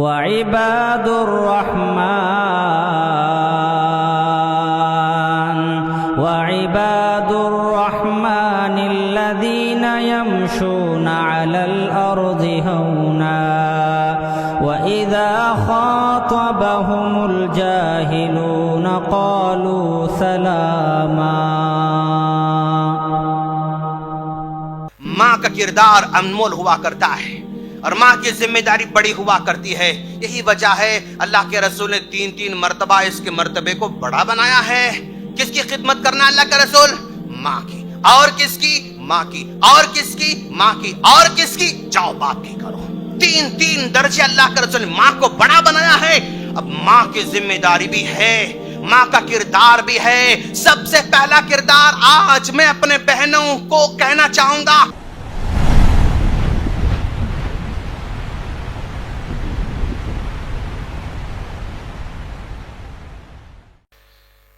وعباد الرحمن الذين يمشون على الأرض هونا وإذا خاطبهم الجاهلون قالوا سلاما۔ ماں کا کردار انمول ہوا کرتا ہے اور ماں کی ذمہ داری بڑی ہوا کرتی ہے۔ یہی وجہ ہے اللہ کے رسول نے 3 مرتبہ اس کے مرتبے کو بڑا بنایا ہے۔ کس کی خدمت کرنا اللہ کا رسول؟ ماں کی۔ اور کس کی؟ ماں کی۔ اور کس کی؟ ماں کی۔ اور کس کی؟ جاؤ باپ کی کرو۔ 3 درجے اللہ کے رسول نے ماں کو بڑا بنایا ہے۔ اب ماں کی ذمہ داری بھی ہے، ماں کا کردار بھی ہے۔ سب سے پہلا کردار آج میں اپنے بہنوں کو کہنا چاہوں گا۔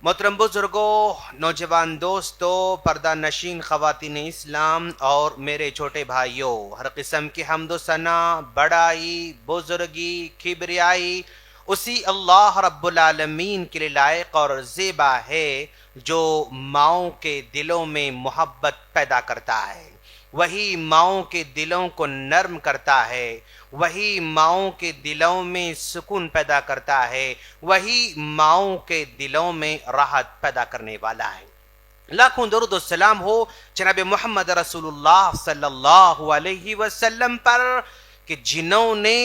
محترم بزرگوں، نوجوان دوستوں، پردہ نشین خواتین اسلام اور میرے چھوٹے بھائیوں، ہر قسم کی حمد و ثنا، بڑائی، بزرگی، کبریائی اسی اللہ رب العالمین کے لیے لائق اور زیبا ہے جو ماؤں کے دلوں میں محبت پیدا کرتا ہے، وہی ماؤں کے دلوں کو نرم کرتا ہے، وہی ماؤں کے دلوں میں سکون پیدا کرتا ہے، وہی ماؤں کے دلوں میں راحت پیدا کرنے والا ہے۔ لاکھوں درود و سلام ہو جناب محمد رسول اللہ صلی اللہ علیہ وسلم پر کہ جنہوں نے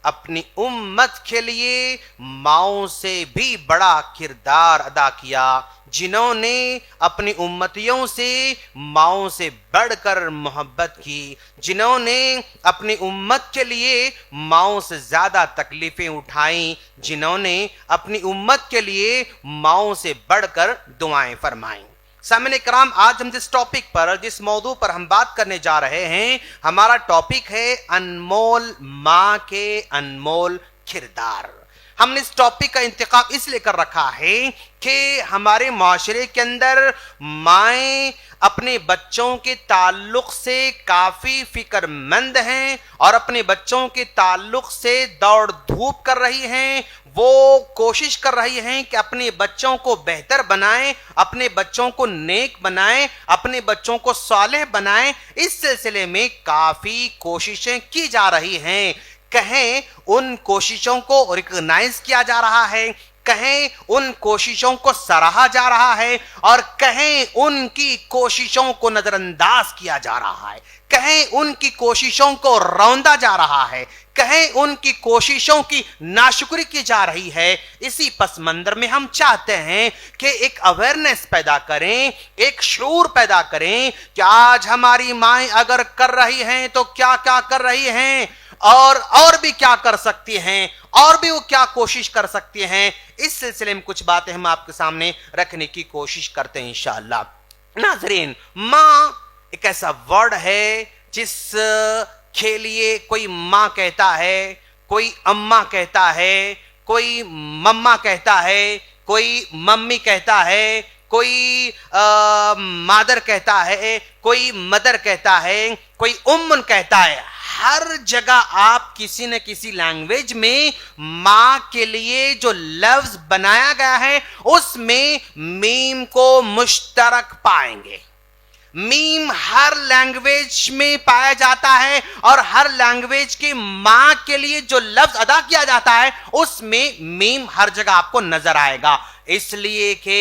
اپنی امت کے لیے ماؤں سے بھی بڑا کردار ادا کیا، جنہوں نے اپنی امتیوں سے ماؤں سے بڑھ کر محبت کی، جنہوں نے اپنی امت کے لیے ماؤں سے زیادہ تکلیفیں اٹھائیں، جنہوں نے اپنی امت کے لیے ماؤں سے بڑھ کر دعائیں فرمائیں۔ سامعین کرام، آج ہم جس ٹاپک پر، جس موضوع پر ہم بات کرنے جا رہے ہیں، ہمارا ٹاپک ہے انمول ماں کے انمول کردار۔ ہم نے اس ٹاپک کا انتخاب اس لیے کر رکھا ہے کہ ہمارے معاشرے کے اندر مائیں اپنے بچوں کے تعلق سے کافی فکر مند ہیں اور اپنے بچوں کے تعلق سے دوڑ دھوپ کر رہی ہیں۔ وہ کوشش کر رہی ہیں کہ اپنے بچوں کو بہتر بنائیں، اپنے بچوں کو نیک بنائیں، اپنے بچوں کو صالح بنائیں۔ اس سلسلے میں کافی کوششیں کی جا رہی ہیں۔ کہیں ان کوششوں کو ریکگنائز کیا جا رہا ہے، کہیں ان کوششوں کو سراہا جا رہا ہے، اور کہیں ان کی کوششوں کو نظر انداز کیا جا رہا ہے، کہیں ان کی کوششوں کو روندا جا رہا ہے، کہیں ان کی کوششوں کی ناشکری کی جا رہی ہے۔ اسی پس منظر میں ہم چاہتے ہیں کہ ایک اویئرنس پیدا کریں، ایک شعور پیدا کریں کہ آج ہماری مائیں اگر کر رہی ہیں تو کیا کیا کر رہی ہیں، اور بھی کیا کر سکتی ہیں، اور بھی وہ کیا کوشش کر سکتی ہیں۔ اس سلسلے میں کچھ باتیں ہم آپ کے سامنے رکھنے کی کوشش کرتے ہیں انشاءاللہ۔ ناظرین، ماں ایک ایسا ورڈ ہے جس کے لیے کوئی ماں کہتا ہے، کوئی اماں کہتا ہے، کوئی مما کہتا ہے، کوئی ممی کہتا ہے، کوئی مادر کہتا ہے، کوئی مدر کہتا ہے، کوئی امن کہتا ہے۔ ہر جگہ آپ کسی نہ کسی لینگویج میں ماں کے لیے جو لفظ بنایا گیا ہے اس میں میم کو مشترک پائیں گے۔ میم ہر لینگویج میں پایا جاتا ہے اور ہر لینگویج کی ماں کے لیے جو لفظ ادا کیا جاتا ہے اس میں میم ہر جگہ آپ کو نظر آئے گا، اس لیے کہ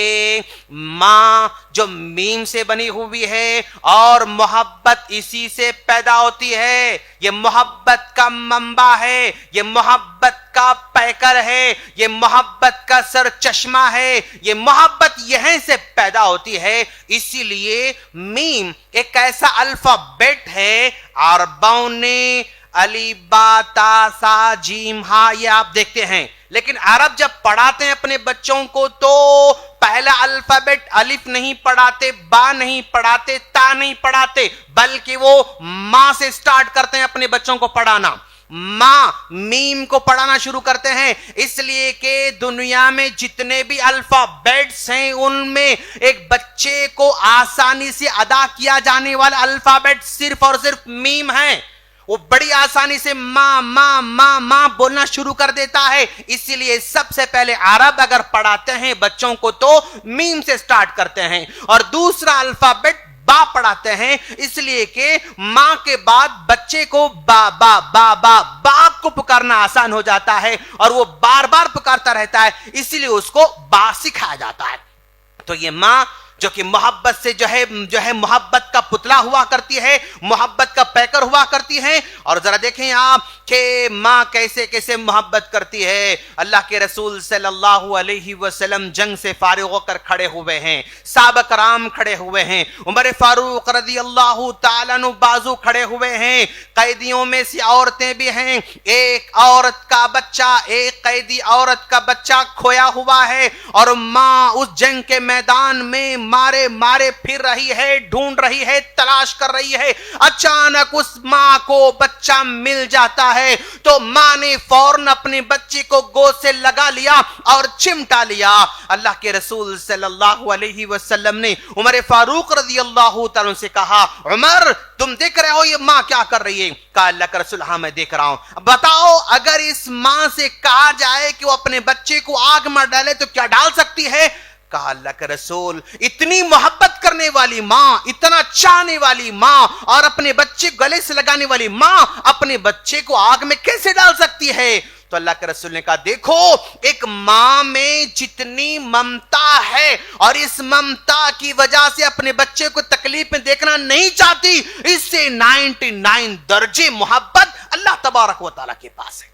ماں جو میم سے بنی ہوئی ہے اور محبت اسی سے پیدا ہوتی ہے۔ یہ محبت کا منبع ہے، یہ محبت کا پیکر ہے، یہ محبت کا سر چشمہ ہے، یہ محبت یہیں سے پیدا ہوتی ہے۔ اسی لیے میم ایک ایسا الفابیٹ ہے، عربوں نے علی با تا سا جیم ہا یہ آپ دیکھتے ہیں، لیکن عرب جب پڑھاتے ہیں اپنے بچوں کو تو پہلا الفابیٹ الف نہیں پڑھاتے، با نہیں پڑھاتے، تا نہیں پڑھاتے، بلکہ وہ ماں سے سٹارٹ کرتے ہیں اپنے بچوں کو پڑھانا۔ ماں میم کو پڑھانا شروع کرتے ہیں، اس لیے کہ دنیا میں جتنے بھی الفابیٹس ہیں ان میں ایک بچے کو آسانی سے ادا کیا جانے والا الفابیٹ صرف اور صرف میم ہے۔ وہ بڑی آسانی سے ماں ماں ماں ماں بولنا شروع کر دیتا ہے. اسی لیے سب سے پہلے عرب اگر پڑھاتے ہیں بچوں کو تو میم سے سٹارٹ کرتے ہیں, اور دوسرا الفابیٹ با پڑھاتے ہیں, اس لیے کہ ماں کے بعد بچے کو با با با با با کو پکارنا آسان ہو جاتا ہے, اور وہ بار بار پکارتا رہتا ہے, اسی لیے اس کو با سکھایا جاتا ہے. تو یہ ماں جو کہ محبت سے جو ہے محبت کا پتلا ہوا کرتی ہے, محبت کا پیکر ہوا کرتی ہے. اور ذرا دیکھیں آپ کہ ماں کیسے کیسے محبت کرتی ہے. اللہ کے رسول صلی اللہ علیہ وسلم جنگ سے فارغ ہو کر کھڑے ہوئے ہیں, صحابہ کرام کھڑے ہوئے ہیں, عمر فاروق رضی اللہ تعالیٰ عنہ بازو کھڑے ہوئے ہیں, قیدیوں میں سے عورتیں بھی ہیں. ایک عورت کا بچہ, ایک قیدی عورت کا بچہ کھویا ہوا ہے, اور ماں اس جنگ کے میدان میں مارے مارے پھر رہی ہے, ڈھونڈ رہی ہے, تلاش کر رہی ہے. اچانک اس ماں کو بچہ مل جاتا ہے تو ماں نے فوراً اپنے بچے کو گود سے لگا لیا اور چمٹا لیا. اللہ کے رسول صلی اللہ علیہ وسلم نے عمر فاروق رضی اللہ تعالیٰ سے کہا, عمر تم دیکھ رہے ہو یہ ماں کیا کر رہی ہے؟ کہا اللہ کا رسول ہاں میں دیکھ رہا ہوں. بتاؤ اگر اس ماں سے کہا جائے کہ وہ اپنے بچے کو آگ میں ڈالے تو کیا ڈال سکتی ہے؟ کہا اللہ کا رسول اتنی محبت کرنے والی ماں, اتنا چاہنے والی ماں, اور اپنے بچے گلے سے لگانے والی ماں اپنے بچے کو آگ میں کیسے ڈال سکتی ہے؟ تو اللہ کے رسول نے کہا دیکھو ایک ماں میں جتنی ممتا ہے اور اس ممتا کی وجہ سے اپنے بچے کو تکلیف میں دیکھنا نہیں چاہتی, اس سے 99 درجے محبت اللہ تبارک و تعالیٰ کے پاس ہے.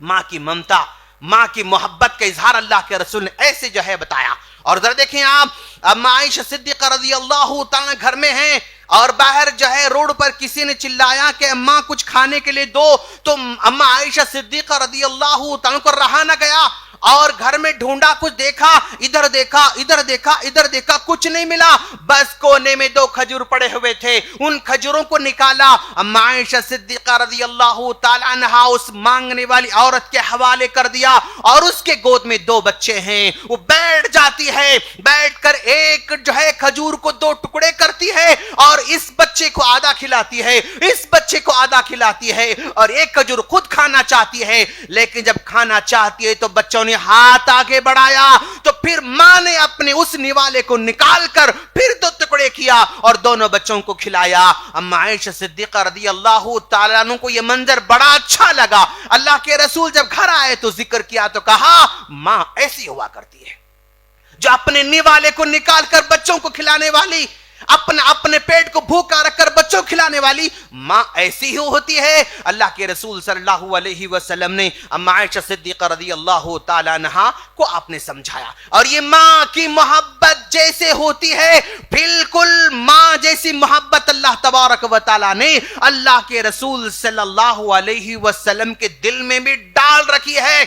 ماں کی ممتا, ماں کی محبت کا اظہار اللہ کے رسول نے ایسے جو ہے بتایا. اور ذرا دیکھیں آپ, اما عائشہ صدیقہ رضی اللہ تعالیٰ گھر میں ہیں اور باہر جو ہے روڈ پر کسی نے چلایا کہ اماں کچھ کھانے کے لیے دو, تو اما عائشہ صدیقہ رضی اللہ تعالیٰ کو رہا نہ گیا اور گھر میں ڈھونڈا, کچھ دیکھا, ادھر دیکھا ادھر دیکھا ادھر دیکھا, کچھ نہیں ملا. بس کونے میں 2 کھجور پڑے ہوئے تھے, ان کھجوروں کو نکالا, اما عائشہ صدیقہ رضی اللہ تعالیٰ عنہا اس مانگنے والی عورت کے حوالے کر دیا, اور اس کے گود میں 2 بچے ہیں. وہ بیٹھ جاتی ہے, بیٹھ کر ایک جو ہے کھجور کو 2 ٹکڑے کرتی ہے اور اس بچے کو آدھا کھلاتی ہے, اس بچے کو آدھا کھلاتی ہے, اور ایک کھجور خود کھانا چاہتی ہے. لیکن جب کھانا چاہتی ہے تو بچوں نے ہاتھ آگے بڑھایا, تو پھر ماں نے اپنے اس نوالے کو نکال کر پھر 2 ٹکڑے کیا اور دونوں بچوں کو کھلایا. اما عائشہ صدیقہ رضی اللہ تعالیٰ عنہ کو یہ منظر بڑا اچھا لگا. اللہ کے رسول جب گھر آئے تو ذکر کیا تو کہا ماں ایسی ہوا کرتی ہے جو اپنے نوالے کو نکال کر بچوں کو کھلانے والی, اپنے پیٹ کو بھوکا رکھ کر بچوں کھلانے والی ماں ایسی ہی ہوتی ہے. اللہ کے رسول صلی اللہ علیہ وسلم نے اما عائشہ صدیقہ رضی اللہ تعالیٰ عنہا کو آپ نے سمجھایا. اور یہ ماں کی محبت جیسے ہوتی ہے بالکل ماں جیسی محبت اللہ تبارک و تعالیٰ نے اللہ کے رسول صلی اللہ علیہ وسلم کے دل میں بھی ڈال رکھی ہے.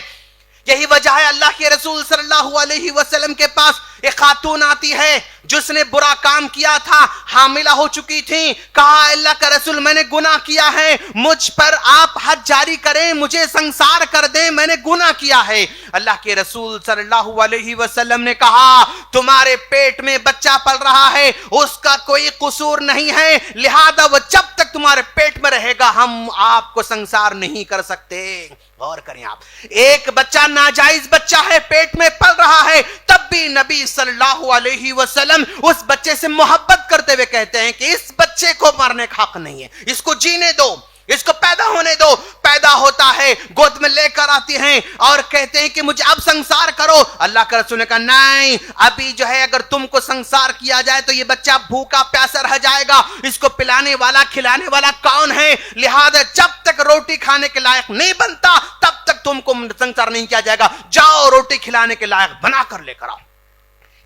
یہی وجہ ہے اللہ کے رسول صلی اللہ علیہ وسلم کے پاس ایک خاتون آتی ہے جس نے برا کام کیا تھا, حاملہ ہو چکی تھی. کہا اللہ کا رسول میں نے گناہ کیا ہے, مجھ پر آپ حد جاری کریں, مجھے سنسار کر دیں, میں نے گناہ کیا ہے. اللہ کے رسول صلی اللہ علیہ وسلم نے کہا تمہارے پیٹ میں بچہ پل رہا ہے, اس کا کوئی قصور نہیں ہے, لہذا وہ جب تک تمہارے پیٹ میں رہے گا ہم آپ کو سنسار نہیں کر سکتے. غور کریں آپ, ایک بچہ ناجائز بچہ ہے, پیٹ میں پل رہا ہے, تب بھی نبی صلی اللہ علیہ وسلم اس بچے سے محبت کرتے ہوئے کہتے ہیں کہ اس بچے کو مرنے کا حق نہیں ہے, اس کو جینے دو, اس کو پیدا ہونے دو. پیدا ہوتا ہے, گود میں لے کر آتی ہیں اور کہتے ہیں کہ مجھے اب سنسار کرو. اللہ کا رسول نے کہا نہیں, ابھی جو ہے اگر تم کو سنسار کیا جائے تو یہ بچہ بھوکا پیاسا رہ جائے گا, اس کو پلانے والا کھلانے والا کون ہے, لہذا جب تک روٹی کھانے کے لائق نہیں بنتا تب تک تم کو سنسار نہیں کیا جائے گا, جاؤ روٹی کھلانے کے لائق بنا کر لے کر آؤ.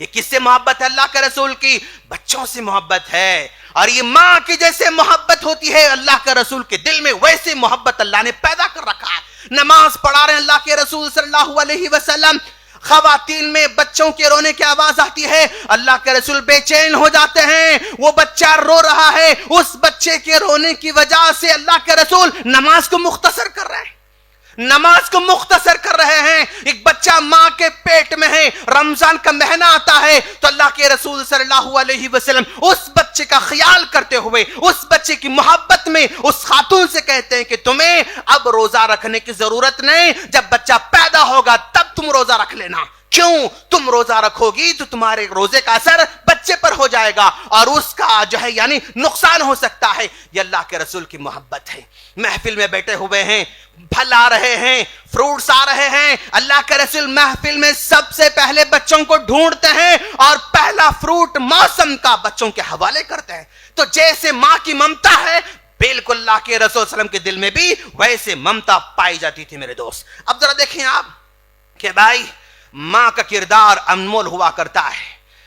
یہ کس سے محبت ہے؟ اللہ کے رسول کی بچوں سے محبت ہے. اور یہ ماں کی جیسے محبت ہوتی ہے اللہ کے رسول کے دل میں ویسے محبت اللہ نے پیدا کر رکھا ہے. نماز پڑھا رہے ہیں اللہ کے رسول صلی اللہ علیہ وسلم, خواتین میں بچوں کے رونے کی آواز آتی ہے, اللہ کے رسول بے چین ہو جاتے ہیں, وہ بچہ رو رہا ہے, اس بچے کے رونے کی وجہ سے اللہ کے رسول نماز کو مختصر کر رہے ہیں. نماز کو مختصر کر رہے ہیں. ایک بچہ ماں کے پیٹ میں ہے, رمضان کا مہینہ آتا ہے تو اللہ کے رسول صلی اللہ علیہ وسلم اس بچے کا خیال کرتے ہوئے, اس بچے کی محبت میں اس خاتون سے کہتے ہیں کہ تمہیں اب روزہ رکھنے کی ضرورت نہیں, جب بچہ پیدا ہوگا تب تم روزہ رکھ لینا. کیوں؟ تم روزہ رکھو گی تو تمہارے روزے کا اثر بچے پر ہو جائے گا اور اس کا جو ہے یعنی نقصان ہو سکتا ہے. یہ اللہ کے رسول کی محبت ہے. محفل میں بیٹھے ہوئے ہیں, پھل آ رہے ہیں, فروٹس آ رہے ہیں, اللہ کے رسول محفل میں سب سے پہلے بچوں کو ڈھونڈتے ہیں اور پہلا فروٹ موسم کا بچوں کے حوالے کرتے ہیں. تو جیسے ماں کی ممتا ہے, بالکل اللہ کے رسول صلی اللہ علیہ وسلم کے دل میں بھی ویسے ممتا پائی جاتی تھی میرے دوست. اب ذرا دیکھیں آپ کہ بھائی ماں کا کردار انمول ہوا کرتا ہے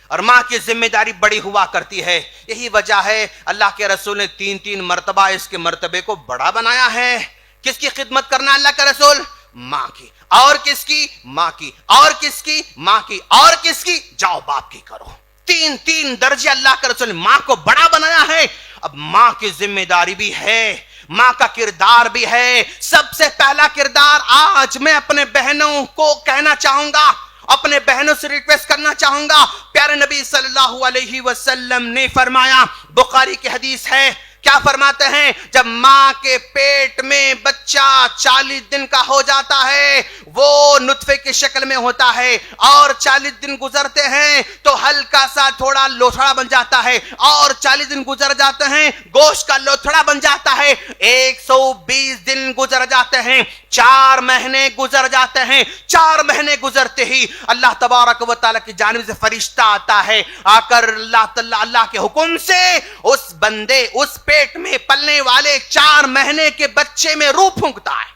اور ماں کی ذمہ داری بڑی ہوا کرتی ہے. یہی وجہ ہے اللہ کے رسول نے 3 مرتبہ اس کے مرتبے کو بڑا بنایا ہے. کس کی خدمت کرنا اللہ کا رسول؟ ماں کی. اور کس کی؟ ماں کی. اور کس کی؟ ماں کی. اور کس کی؟ جاؤ باپ کی کرو. 3 درجے اللہ کے رسول نے ماں کو بڑا بنایا ہے. اب ماں کی ذمہ داری بھی ہے, ماں کا کردار بھی ہے. سب سے پہلا کردار آج میں اپنے بہنوں کو کہنا چاہوں گا, اپنے بہنوں سے ریکویسٹ کرنا چاہوں گا. پیارے نبی صلی اللہ علیہ وسلم نے فرمایا, بخاری کی حدیث ہے, کیا فرماتے ہیں؟ جب ماں کے پیٹ میں بچہ 40 دن کا ہو جاتا ہے, وہ نطفے کی شکل میں ہوتا ہے اور 40 دن گزرتے ہیں تو ہلکا سا تھوڑا لوتھڑا بن جاتا ہے اور 40 دن گزر جاتے ہیں گوشت کا لوتھڑا بن جاتا ہے. 120 دن گزر جاتے ہیں, 4 مہینے گزر جاتے ہیں. 4 مہینے گزرتے ہی اللہ تبارک و تعالیٰ کی جانب سے فرشتہ آتا ہے, آ کر اللہ کے حکم سے اس بندے, اس پیٹ میں پلنے والے 4 مہینے کے بچے میں روح پھونکتا ہے,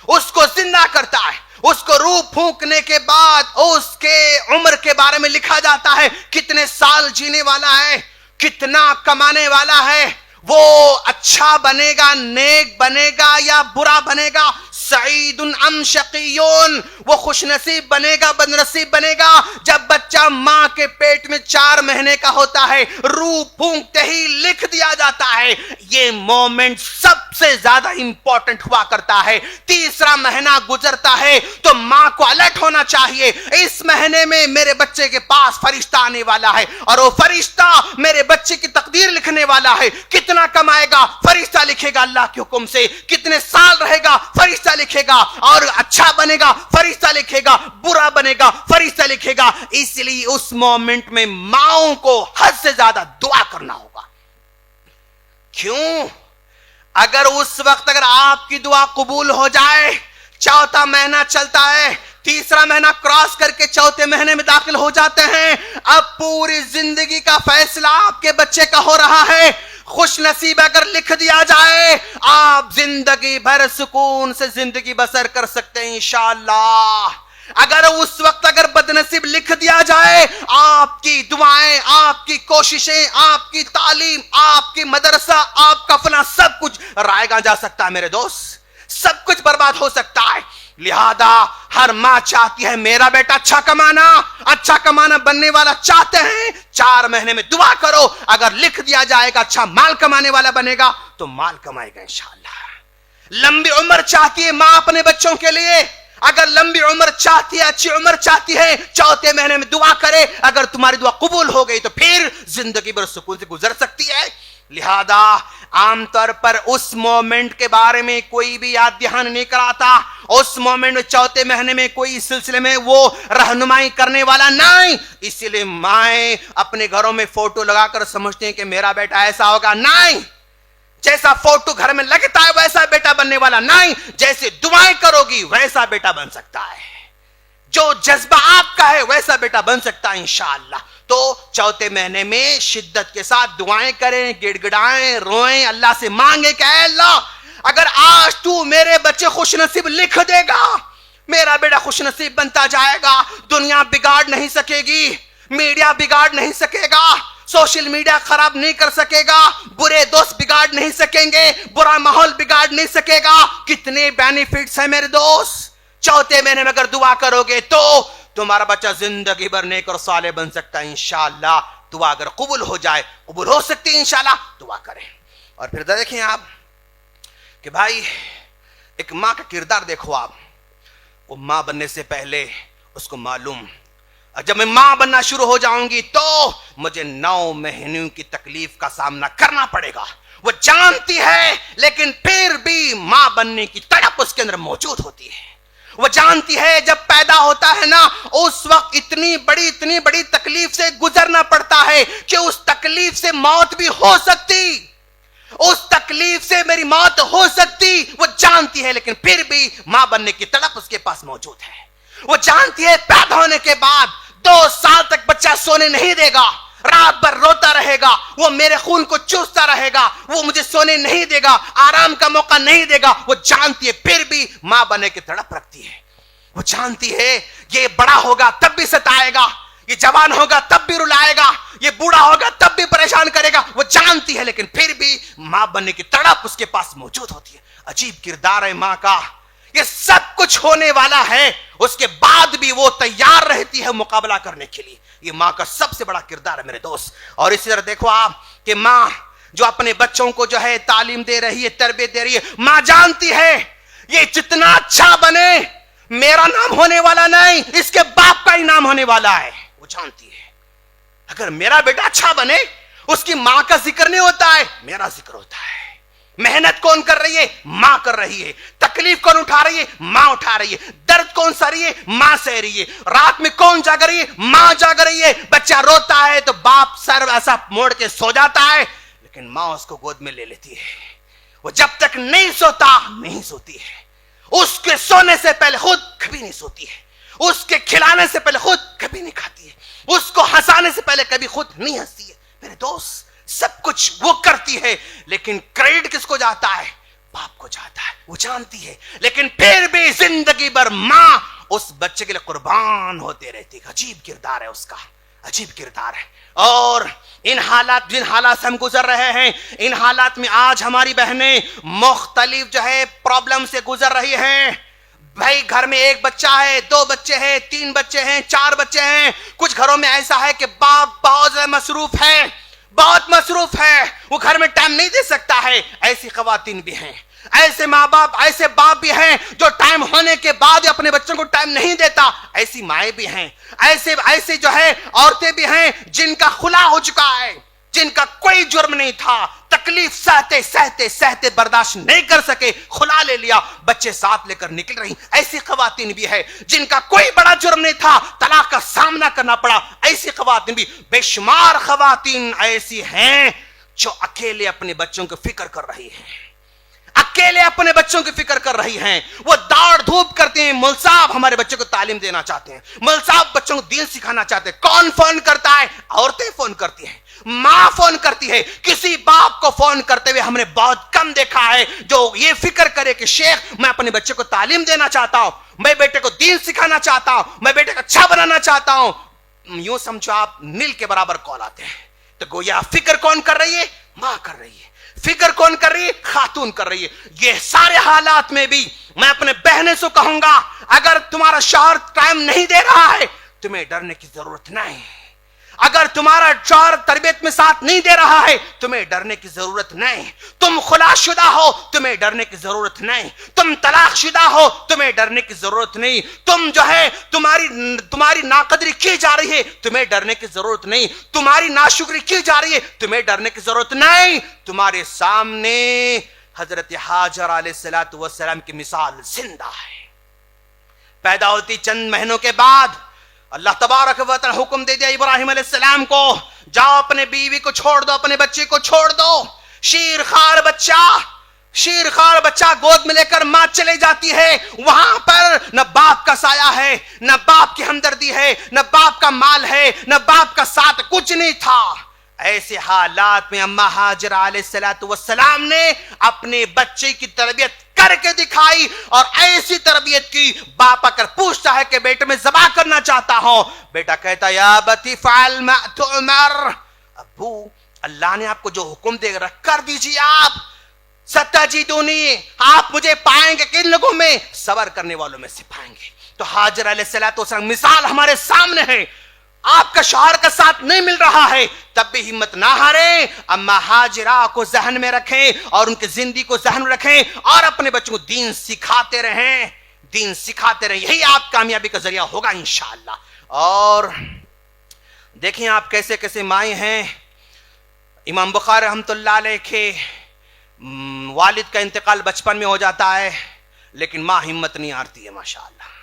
اس کو زندہ کرتا ہے. اس کو روح پھونکنے کے بعد اس کے عمر کے بارے میں لکھا جاتا ہے, کتنے سال جینے والا ہے, کتنا کمانے والا ہے, وہ اچھا بنے گا, نیک بنے گا یا برا بنے گا, سعید ام شقیون, وہ خوش نصیب بنے گا بد نصیب بنے گا. جب بچہ ماں کے پیٹ میں 4 مہینے کا ہوتا ہے, روح پھونکتے ہی لکھ دیا جاتا ہے. یہ مومنٹ سب سے زیادہ امپورٹنٹ ہوا کرتا ہے. 3 مہینہ گزرتا ہے تو ماں کو الرٹ ہونا چاہیے, اس مہینے میں میرے بچے کے پاس فرشتہ آنے والا ہے اور وہ فرشتہ میرے بچے کی تقدیر لکھنے والا ہے. کتنا کمائے گا فرشتہ لکھے گا اللہ کے حکم سے, کتنے سال رہے گا فرشتہ لکھے گا, اور اچھا بنے گا فرشتہ لکھے گا, برا بنے گا فرشتہ لکھے گا. اس لیے اس مومنٹ میں ماؤں کو حد سے زیادہ دعا کرنا ہوگا. کیوں؟ اگر اس وقت اگر آپ کی دعا قبول ہو جائے, 4واں مہینہ چلتا ہے, 3 مہینہ کراس کر کے 4تھے مہینے میں داخل ہو جاتے ہیں, اب پوری زندگی کا فیصلہ آپ کے بچے کا ہو رہا ہے. خوش نصیب اگر لکھ دیا جائے, آپ زندگی بھر سکون سے زندگی بسر کر سکتے ہیں انشاءاللہ. اگر اس وقت اگر بدنصیب لکھ دیا جائے, آپ کی دعائیں, آپ کی کوششیں, آپ کی تعلیم, آپ کی مدرسہ, آپ کا فلاں سب کچھ رائیگاں جا سکتا ہے میرے دوست, سب کچھ برباد ہو سکتا ہے. لہذا ہر ماں چاہتی ہے میرا بیٹا اچھا کمانا بننے والا چاہتے ہیں. 4 مہینے میں دعا کرو, اگر لکھ دیا جائے گا اچھا مال کمانے والا بنے گا تو مال کمائے گا انشاءاللہ. لمبی عمر چاہتی ہے ماں اپنے بچوں کے لیے, اگر لمبی عمر چاہتی ہے, اچھی عمر چاہتی ہے, 4تھے مہینے میں دعا کرے, اگر تمہاری دعا قبول ہو گئی تو پھر زندگی بھر سکون سے گزر سکتی ہے. لہذا عام طور پر اس مومنٹ کے بارے میں کوئی بھی یاد دہان نہیں کراتا, اس مومنٹ میں 4تھے مہینے میں کوئی سلسلے میں وہ رہنمائی کرنے والا نہیں. اسی لیے مائیں اپنے گھروں میں فوٹو لگا کر سمجھتے ہیں کہ میرا بیٹا ایسا ہوگا. نہیں, جیسا فوٹو گھر میں لگتا ہے ویسا بیٹا بننے والا نہیں, جیسے دعائیں کرو گی ویسا بیٹا بن سکتا ہے, جو جذبہ آپ کا ہے ویسا بیٹا بن سکتا ہے انشاءاللہ. تو 4تھے مہینے میں شدت کے ساتھ دعائیں کریں, گڑ گڑائیں, روئیں, اللہ سے مانگیں کہ اے اللہ اگر آج تو میرے بچے خوش نصیب لکھ دے گا, میرا بیٹا خوش نصیب بنتا جائے گا, دنیا بگاڑ نہیں سکے گی, میڈیا بگاڑ نہیں سکے گا, سوشل میڈیا خراب نہیں کر سکے گا, برے دوست بگاڑ نہیں سکیں گے, برا ماحول بگاڑ نہیں سکے گا. کتنے بینیفٹس ہیں میرے دوست. 4تھے مہینے میں اگر دعا کرو گے تو تمہارا بچہ زندگی بھر نیک اور صالح بن سکتا ہے انشاءاللہ. دعا اگر قبول ہو جائے, قبول ہو سکتی ہے انشاءاللہ, دعا کریں. اور پھر دیکھیں آپ کہ بھائی ایک ماں کا کردار دیکھو آپ. وہ ماں بننے سے پہلے اس کو معلوم جب میں ماں بننا شروع ہو جاؤں گی تو مجھے 9 مہینوں کی تکلیف کا سامنا کرنا پڑے گا. وہ جانتی ہے لیکن پھر بھی ماں بننے کی تڑپ اس کے اندر موجود ہوتی ہے. وہ جانتی ہے جب پیدا ہوتا ہے نا اس وقت اتنی بڑی تکلیف سے گزرنا پڑتا ہے کہ اس تکلیف سے موت بھی ہو سکتی, اس تکلیف سے میری موت ہو سکتی. وہ جانتی ہے لیکن پھر بھی ماں بننے کی تڑپ اس کے پاس موجود ہے. وہ جانتی ہے پیدا ہونے کے بعد 2 سال تک بچہ سونے نہیں دے گا, رات بھر روتا رہے گا, وہ میرے خون کو چوستا رہے گا, وہ مجھے سونے نہیں دے گا, آرام کا موقع نہیں دے گا. وہ جانتی ہے پھر بھی ماں بننے کی تڑپ رکھتی ہے. وہ جانتی ہے یہ بڑا ہوگا تب بھی ستائے گا, یہ جوان ہوگا تب بھی رلائے گا, یہ بوڑھا ہوگا تب بھی پریشان کرے گا. وہ جانتی ہے لیکن پھر بھی ماں بننے کی تڑپ اس کے پاس موجود ہوتی ہے. عجیب کردار ہے ماں کا. یہ سب کچھ ہونے والا ہے, اس کے بعد بھی وہ تیار رہتی ہے مقابلہ کرنے کے لیے. یہ ماں کا سب سے بڑا کردار ہے میرے دوست. اور اسی طرح دیکھو آپ کہ ماں جو اپنے بچوں کو جو ہے تعلیم دے رہی ہے, تربیت دے رہی ہے, ماں جانتی ہے یہ جتنا اچھا بنے میرا نام ہونے والا نہیں, اس کے باپ کا ہی نام ہونے والا ہے. وہ جانتی ہے اگر میرا بیٹا اچھا بنے اس کی ماں کا ذکر نہیں ہوتا ہے, میرا ذکر ہوتا ہے. محنت کون کر رہی ہے؟ ماں کر رہی ہے. تکلیف کون اٹھا رہی ہے؟ ماں اٹھا رہی ہے. درد کون سہ رہی ہے؟ ماں سہ رہی ہے. رات میں کون جاگ رہی ہے؟ ماں جاگ رہی ہے. بچہ روتا ہے تو باپ سر ایسا موڑ کے سو جاتا ہے لیکن ماں اس کو گود میں لے لیتی ہے. وہ جب تک نہیں سوتا نہیں سوتی ہے, اس کے سونے سے پہلے خود کبھی نہیں سوتی ہے, اس کے کھلانے سے پہلے خود کبھی نہیں کھاتی ہے, اس کو ہنسانے سے پہلے کبھی خود نہیں ہنستی ہے. میرے دوست سب کچھ وہ کرتی ہے لیکن کریڈٹ کس کو جاتا ہے؟ باپ کو جاتا ہے. وہ جانتی ہے لیکن پھر بھی زندگی بھر ماں اس بچے کے لیے قربان ہوتے رہتی ہے. عجیب کردار ہے اس کا, عجیب کردار ہے. اور جن حالات سے ہم گزر رہے ہیں, ان حالات میں آج ہماری بہنیں مختلف جو ہے پرابلم سے گزر رہی ہیں. بھائی گھر میں 1 بچہ ہے, 2 بچے ہیں, 3 بچے ہیں, 4 بچے ہیں. کچھ گھروں میں ایسا ہے کہ باپ بہت مصروف ہے, بہت مصروف ہے, وہ گھر میں ٹائم نہیں دے سکتا ہے. ایسی خواتین بھی ہیں, ایسے ماں باپ, ایسے باپ بھی ہیں جو ٹائم ہونے کے بعد اپنے بچوں کو ٹائم نہیں دیتا. ایسی مائیں بھی ہیں, ایسے جو ہے عورتیں بھی ہیں جن کا خلا ہو چکا ہے, جن کا کوئی جرم نہیں تھا, تکلیف سہتے سہتے سہتے برداشت نہیں کر سکے, خلا لے لیا, بچے ساتھ لے کر نکل رہی. ایسی خواتین بھی ہے جن کا کوئی بڑا جرم نہیں تھا, طلاق کا سامنا کرنا پڑا. ایسی خواتین بھی, بے شمار خواتین ایسی ہیں جو اکیلے اپنے بچوں کی فکر کر رہی ہیں, اکیلے اپنے بچوں کی فکر کر رہی ہیں. وہ دوڑ دھوپ کرتے ہیں, مول صاحب ہمارے بچوں کو تعلیم دینا چاہتے ہیں, مول صاحب بچوں کو دین سکھانا چاہتے ہیں. کون فون کرتا ہے؟ عورتیں فون کرتی ہیں, ماں فون کرتی ہے. کسی باپ کو فون کرتے ہوئے ہم نے بہت کم دیکھا ہے جو یہ فکر کرے کہ شیخ میں اپنے بچے کو تعلیم دینا چاہتا ہوں, میں بیٹے کو دین سکھانا چاہتا ہوں, میں بیٹے کو اچھا بنانا چاہتا ہوں. یوں سمجھو آپ نیل کے برابر کال آتے ہیں. تو گویا فکر کون کر رہی ہے؟ ماں کر رہی ہے. فکر کون کر رہی ہے؟ خاتون کر رہی ہے. یہ سارے حالات میں بھی میں اپنے بہنیں سے کہوں گا, اگر تمہارا شوہر ٹائم نہیں دے رہا ہے تمہیں ڈرنے کی ضرورت نہیں. اگر تمہارا شوہر تربیت میں ساتھ نہیں دے رہا ہے تمہیں ڈرنے کی ضرورت نہیں. تم خلا شدہ ہو تمہیں ڈرنے کی ضرورت نہیں. تم طلاق شدہ ہو تمہیں ڈرنے کی ضرورت نہیں. تم جو ہے تمہاری ناقدری کی جا رہی ہے تمہیں ڈرنے کی ضرورت نہیں. تمہاری ناشکری کی جا رہی ہے تمہیں ڈرنے کی ضرورت نہیں. تمہارے سامنے حضرت ہاجر علیہ السلام کی مثال زندہ ہے. پیدا ہوتی چند مہینوں کے بعد اللہ تبارک و تعالی حکم دے دیا ابراہیم علیہ السلام کو, جاؤ اپنے بیوی کو چھوڑ دو, اپنے بچے کو چھوڑ دو. شیرخوار بچہ گود میں لے کر ماں چلے جاتی ہے. وہاں پر نہ باپ کا سایہ ہے, نہ باپ کی ہمدردی ہے, نہ باپ کا مال ہے, نہ باپ کا ساتھ, کچھ نہیں تھا. ایسے حالات میں اماں ہاجر علیہ السلام نے اپنے بچے کی تربیت کر کے دکھائی, اور ایسی تربیت کی باپ اگر پوچھتا ہے کہ بیٹے میں ذبح کرنا چاہتا ہوں, بیٹا کہتا یا بتی فعل ما تؤمر, ابو اللہ نے آپ کو جو حکم دے رکھ کر دیجیے. آپ ستجدونی, آپ مجھے پائیں گے کن لوگوں میں؟ صبر کرنے والوں میں سے پائیں گے. تو ہاجر علیہ السلام مثال ہمارے سامنے ہے. آپ کا شوہر کا ساتھ نہیں مل رہا ہے، تب بھی ہمت نہ ہاریں، اما ہاجرہ کو ذہن میں رکھیں اور ان کی زندگی کو ذہن میں رکھیں اور اپنے بچوں کو دین سکھاتے رہیں، دین سکھاتے رہیں، یہی آپ کامیابی کا ذریعہ ہوگا انشاءاللہ۔ اور دیکھیں آپ کیسے کیسے مائیں ہیں۔ امام بخاری رحمۃ اللہ علیہ کے والد کا انتقال بچپن میں ہو جاتا ہے، لیکن ماں ہمت نہیں ہارتی ہے، ماشاءاللہ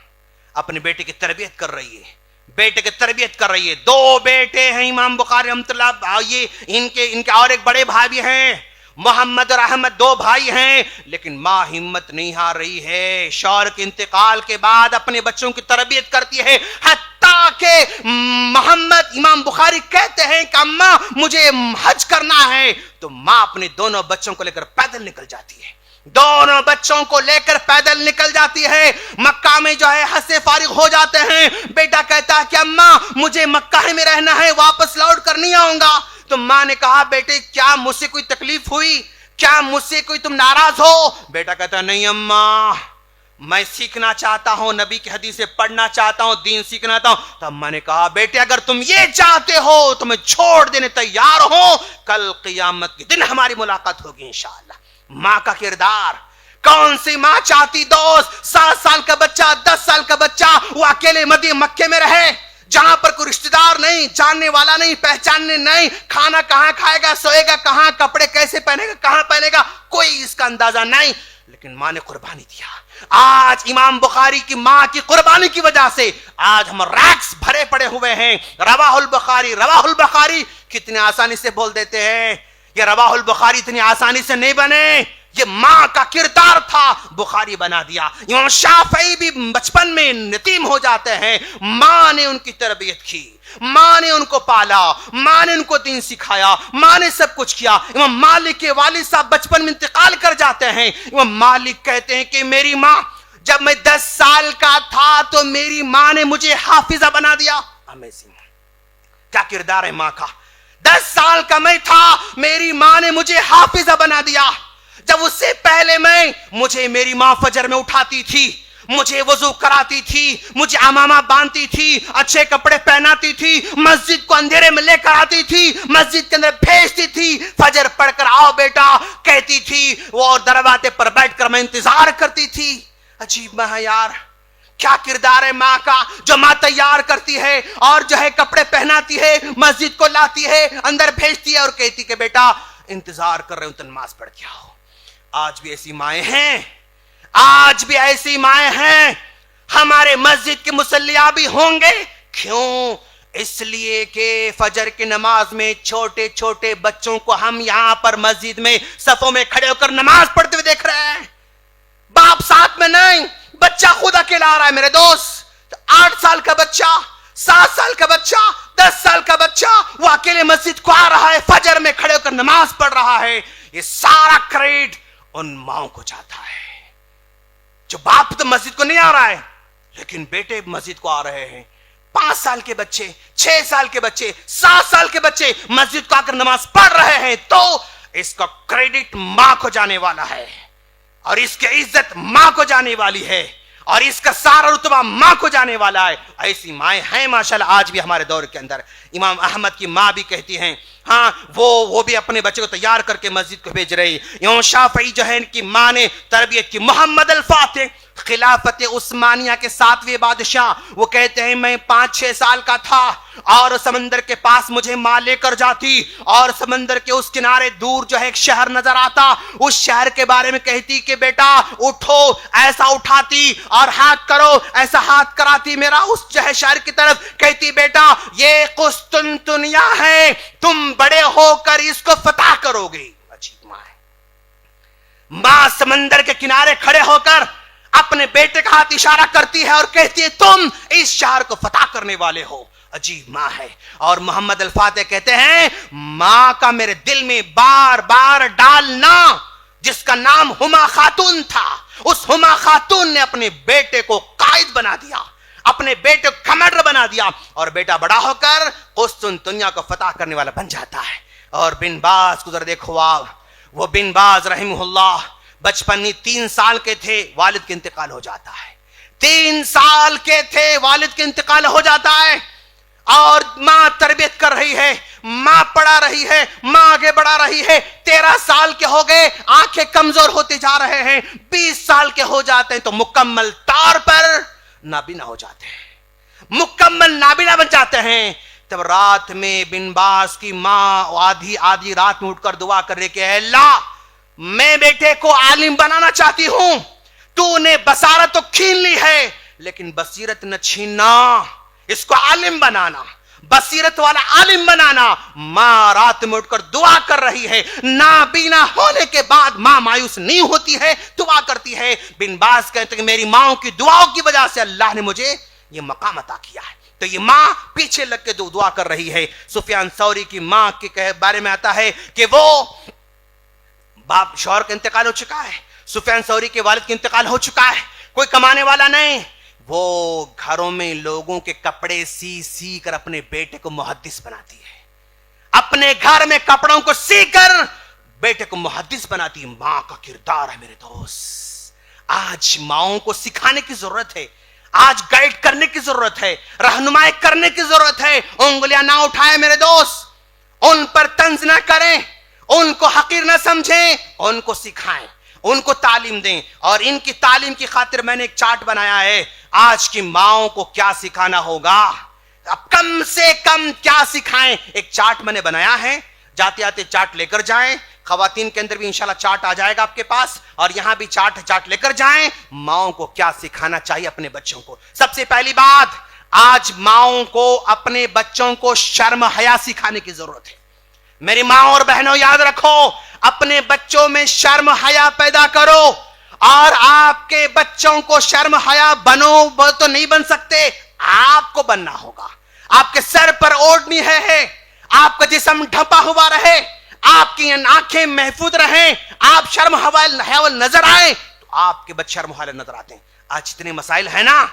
اپنے بیٹے کی تربیت کر رہی ہے، بیٹے کی تربیت کر رہی ہے۔ 2 بیٹے ہیں امام بخاری رحمۃ اللہ، یہ ان کے اور ایک بڑے بھائی بھی ہیں، محمد اور احمد 2 بھائی ہیں، لیکن ماں ہمت نہیں ہار رہی ہے، شوہر کے انتقال کے بعد اپنے بچوں کی تربیت کرتی ہے، حتیٰ کہ محمد امام بخاری کہتے ہیں کہ اماں مجھے حج کرنا ہے، تو ماں اپنے دونوں بچوں کو لے کر پیدل نکل جاتی ہے، دونوں بچوں کو لے کر پیدل نکل جاتی ہے۔ مکہ میں جو ہے حج سے فارغ ہو جاتے ہیں، بیٹا کہتا ہے کہ اماں مجھے مکہ میں رہنا ہے، واپس لوٹ کر نہیں آؤں گا۔ تو ماں نے کہا بیٹے کیا مجھ سے کوئی تکلیف ہوئی، کیا مجھ سے کوئی تم ناراض ہو؟ بیٹا کہتا ہے نہیں اماں، میں سیکھنا چاہتا ہوں، نبی کی حدیثیں پڑھنا چاہتا ہوں، دین سیکھنا چاہتا ہوں۔ تو اماں نے کہا بیٹے اگر تم یہ چاہتے ہو تو میں چھوڑ دینے تیار ہوں، کل قیامت کے دن ہماری ملاقات ہوگی انشاءاللہ۔ ماں کا کردار، کون سی ماں چاہتی دوست 7 سال کا بچہ 10 سال کا بچہ وہ اکیلے مکے میں رہے، جہاں پر کوئی رشتہ دار نہیں، جاننے والا نہیں، پہچاننے نہیں، کھانا کہاں کھائے گا، سوئے گا کہاں، کپڑے کیسے پہنے گا، کہاں پہنے گا، کوئی اس کا اندازہ نہیں، لیکن ماں نے قربانی دیا۔ آج امام بخاری کی ماں کی قربانی کی وجہ سے آج ہم ریکس بھرے پڑے ہوئے ہیں، رواہ البخاری کتنے آسانی سے بول دیتے ہیں، یہ رواہ البخاری اتنی آسانی سے نہیں بنے، یہ ماں کا کردار تھا، بخاری بنا دیا۔ امام شافعی بھی بچپن میں یتیم ہو جاتے ہیں، ماں نے ان کی تربیت کی، ماں نے ان کو پالا، ماں نے ان کو دین سکھایا، ماں نے سب کچھ کیا۔ امام مالک کے والد صاحب بچپن میں انتقال کر جاتے ہیں، امام مالک کہتے ہیں کہ میری ماں جب میں 10 سال کا تھا تو میری ماں نے مجھے حافظہ بنا دیا۔ کیا کردار ہے ماں کا، 10 سال کا میں تھا میری ماں نے مجھے حافظہ بنا دیا، جب اس سے پہلے مجھے میری ماں فجر میں اٹھاتی تھی، مجھے وضو کراتی تھی، مجھے عمامہ باندھتی تھی، اچھے کپڑے پہناتی تھی، مسجد کو اندھیرے میں لے کر آتی تھی، مسجد کے اندر بھیجتی تھی، فجر پڑھ کر آؤ بیٹا کہتی تھی، وہ اور دروازے پر بیٹھ کر میں انتظار کرتی تھی۔ عجیب ماں ہے یار، کیا کردار ہے ماں کا، جو ماں تیار کرتی ہے اور جو ہے کپڑے پہناتی ہے، مسجد کو لاتی ہے، اندر بھیجتی ہے اور کہتی کہ بیٹا انتظار کر رہے ہوں تو نماز پڑھ کے آؤ۔ آج بھی ایسی مائیں ہیں، آج بھی ایسی مائیں ہیں، ہمارے مسجد کے مصلیہ بھی ہوں گے، کیوں؟ اس لیے کہ فجر کی نماز میں چھوٹے چھوٹے بچوں کو ہم یہاں پر مسجد میں صفوں میں کھڑے ہو کر نماز پڑھتے ہوئے دیکھ رہے ہیں، باپ ساتھ میں نہیں، بچہ خود اکیلا آ رہا ہے میرے دوست، 8 سال کا بچہ، 7 سال کا بچہ، 10 سال کا بچہ وہ اکیلے مسجد کو آ رہا ہے، فجر میں کھڑے ہو کر نماز پڑھ رہا ہے۔ یہ سارا کریڈٹ ان ماؤں کو جاتا ہے، جو باپ تو مسجد کو نہیں آ رہا ہے لیکن بیٹے مسجد کو آ رہے ہیں، 5 سال کے بچے، 6 سال کے بچے، 7 سال کے بچے مسجد کو آ کر نماز پڑھ رہے ہیں، تو اس کا کریڈٹ ماں کو جانے والا ہے اور اس کی عزت ماں کو جانے والی ہے اور اس کا سارا رتبہ ماں کو جانے والا ہے۔ ایسی مائیں ہیں ماشاءاللہ آج بھی ہمارے دور کے اندر۔ امام احمد کی ماں بھی کہتی ہیں، ہاں وہ بھی اپنے بچے کو تیار کر کے مسجد کو بھیج رہی۔ امام شافعی جو ہے ان کی ماں نے تربیت کی۔ محمد الفاتح خلافت عثمانیہ کے 7ویں بادشاہ، وہ کہتے ہیں میں 5-6 سال کا تھا اور سمندر کے پاس مجھے ماں لے کر جاتی اور سمندر کے اس کنارے دور جو ہے ایک شہر نظر آتا، اس شہر کے بارے میں کہتی کہ بیٹا اٹھو، ایسا اٹھاتی اور ہاتھ کرو، ایسا ہاتھ کراتی میرا اس جو ہے شہر کی طرف، کہتی بیٹا یہ قسطنطنیہ ہے، تم بڑے ہو کر اس کو فتح کرو گے۔ عجیب ماں ہے، ماں سمندر کے کنارے کھڑے ہو کر اپنے بیٹے کا ہاتھ اشارہ کرتی ہے اور کہتی ہے تم اس شہر کو فتح کرنے والے ہو۔ عجیب ماں ہے۔ اور محمد الفاتح کہتے ہیں ماں کا میرے دل میں بار بار ڈالنا، جس کا نام ہما خاتون تھا، اس ہما خاتون نے اپنے بیٹے کو قائد بنا دیا، اپنے بیٹے کو کمانڈر بنا دیا اور بیٹا بڑا ہو کر قسطنطنیہ کو فتح کرنے والا بن جاتا ہے۔ اور بن باز گزر دیکھو آپ، وہ بن باز رحمہ اللہ بچپن میں 3 سال کے تھے، والد کے انتقال ہو جاتا ہے، 3 سال کے تھے والد کے انتقال ہو جاتا ہے اور ماں تربیت کر رہی ہے، ماں پڑھا رہی ہے، ماں آگے بڑھا رہی ہے. 13 سال کے ہو گئے، آنکھیں کمزور ہوتے جا رہے ہیں. 20 سال کے ہو جاتے ہیں تو مکمل طور پر نابینا ہو جاتے ہیں، مکمل نابینا بن جاتے ہیں. تب رات میں بن باز کی ماں آدھی رات میں اٹھ کر دعا کر رہے کہ اے اللہ، میں بیٹے کو عالم بنانا چاہتی ہوں، تو نے بصارت تو چھین لی ہے لیکن بصیرت نہ چھیننا، اس کو عالم بنانا، بصیرت والا عالم بنانا. ماں رات میں اٹھ کر دعا کر رہی ہے. نابینا ہونے کے بعد ماں مایوس نہیں ہوتی ہے، دعا کرتی ہے. بن باز کہتے ہیں کہ میری ماں کی دعاؤں کی وجہ سے اللہ نے مجھے یہ مقام عطا کیا ہے. تو یہ ماں پیچھے لگ کے دعا کر رہی ہے. سفیان ثوری کی ماں کے بارے میں آتا ہے کہ وہ باپ شوہر کا انتقال ہو چکا ہے، سفیان ثوری کے والد کا انتقال ہو چکا ہے، کوئی کمانے والا نہیں. وہ گھروں میں لوگوں کے کپڑے سی کر اپنے بیٹے کو محدث بناتی ہے، اپنے گھر میں کپڑوں کو سی کر بیٹے کو محدث بناتی ہے. ماں کا کردار ہے میرے دوست. آج ماؤں کو سکھانے کی ضرورت ہے، آج گائیڈ کرنے کی ضرورت ہے، رہنمائی کرنے کی ضرورت ہے. انگلیاں نہ اٹھائیں میرے دوست، ان پر طنز نہ کریں، ان کو حقیر نہ سمجھیں، ان کو سکھائیں، ان کو تعلیم دیں. اور ان کی تعلیم کی خاطر میں نے ایک چارٹ بنایا ہے. آج کی ماؤں کو کیا سکھانا ہوگا، اب کم سے کم کیا سکھائیں، ایک چارٹ میں نے بنایا ہے. جاتے آتے چارٹ لے کر جائیں. خواتین کے اندر بھی انشاءاللہ چارٹ آ جائے گا آپ کے پاس، اور یہاں بھی چارٹ لے کر جائیں. ماؤں کو کیا سکھانا چاہیے اپنے بچوں کو. سب سے پہلی بات، آج ماؤں کو اپنے بچوں کو شرم حیا سکھانے کی ضرورت ہے. میری ماں اور بہنوں یاد رکھو، اپنے بچوں میں شرم حیا پیدا کرو. اور آپ کے بچوں کو شرم حیا بنو تو نہیں بن سکتے، آپ کو بننا ہوگا. آپ کے سر پر اوڑھنی ہے، آپ کا جسم ڈھپا ہوا رہے، آپ کی آنکھیں محفوظ رہیں، آپ شرم حیا نظر آئیں تو آپ کے بچے شرم حیا نظر آتے ہیں. آج اتنے مسائل ہیں نا،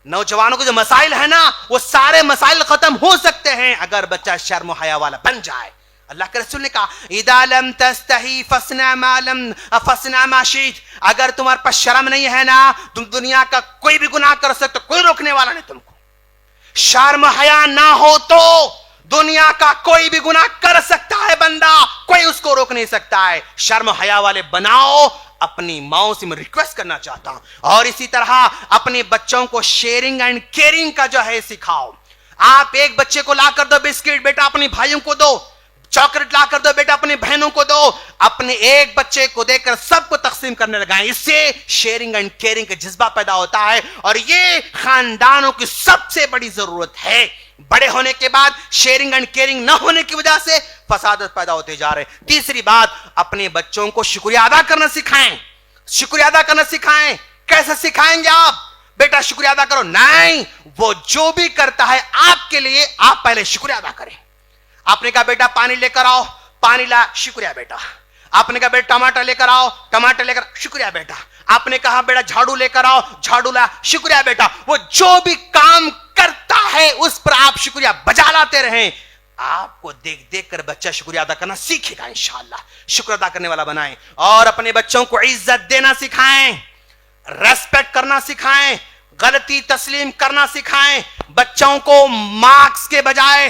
نوجوانوں کو جو مسائل ہیں نا، وہ سارے مسائل ختم ہو سکتے ہیں اگر بچہ شرم حیا والا بن جائے. اللہ کے رسول نے کہا اذا لم تستحی فصنع ما شئت. اگر تمہارے پاس شرم نہیں ہے نا، تم دنیا کا کوئی بھی گناہ کر سکتے، کوئی روکنے والا نہیں تم کو. شرم حیا نہ ہو تو دنیا کا کوئی بھی گناہ کر سکتا ہے بندہ، کوئی اس کو روک نہیں سکتا ہے. شرم حیا والے بناؤ. اپنی ماؤں سے میں ریکویسٹ کرنا چاہتا ہوں. اور اسی طرح اپنے بچوں کو شیئرنگ اینڈ کیئرنگ کا جو ہے سکھاؤ. آپ ایک بچے کو لا کر دو بسکٹ، بیٹا اپنے بھائیوں کو دو. چاکلیٹ لا کر دو، بیٹا اپنی بہنوں کو دو. اپنے ایک بچے کو دے کر سب کو تقسیم کرنے لگائیں. اس سے شیئرنگ اینڈ کیئرنگ کا جذبہ پیدا ہوتا ہے، اور یہ خاندانوں کی سب سے بڑی ضرورت ہے. بڑے ہونے کے بعد شیئرنگ اینڈ کیئرنگ نہ ہونے کی وجہ سے فسادات پیدا ہوتے جا رہے ہیں. تیسری بات، اپنے بچوں کو شکریہ ادا کرنا سکھائیں. شکریہ ادا کرنا سکھائیں. کیسے سکھائیں گے آپ؟ بیٹا شکریہ ادا کرو نہیں، وہ جو بھی کرتا ہے آپ کے لیے آپ پہلے شکریہ ادا کریں. آپ نے کہا بیٹا پانی لے کر آؤ، پانی لا، شکریہ بیٹا. آپ نے کہا بیٹا ٹماٹر لے کر آؤ، ٹماٹر لے کر، شکریہ بیٹا. آپ نے کہا بیٹا جھاڑو لے کر آؤ، جھاڑو لا، شکریہ بیٹا. وہ جو بھی کام کرتا ہے اس پر آپ شکریہ بجا لاتے رہیں. آپ کو دیکھ دیکھ کر بچہ شکریہ ادا کرنا سیکھے گا انشاءاللہ. شکر ادا کرنے والا بنائیں. اور اپنے بچوں کو عزت دینا سکھائیں، ریسپیکٹ کرنا سکھائیں، غلطی تسلیم کرنا سکھائیں. بچوں کو مارکس کے بجائے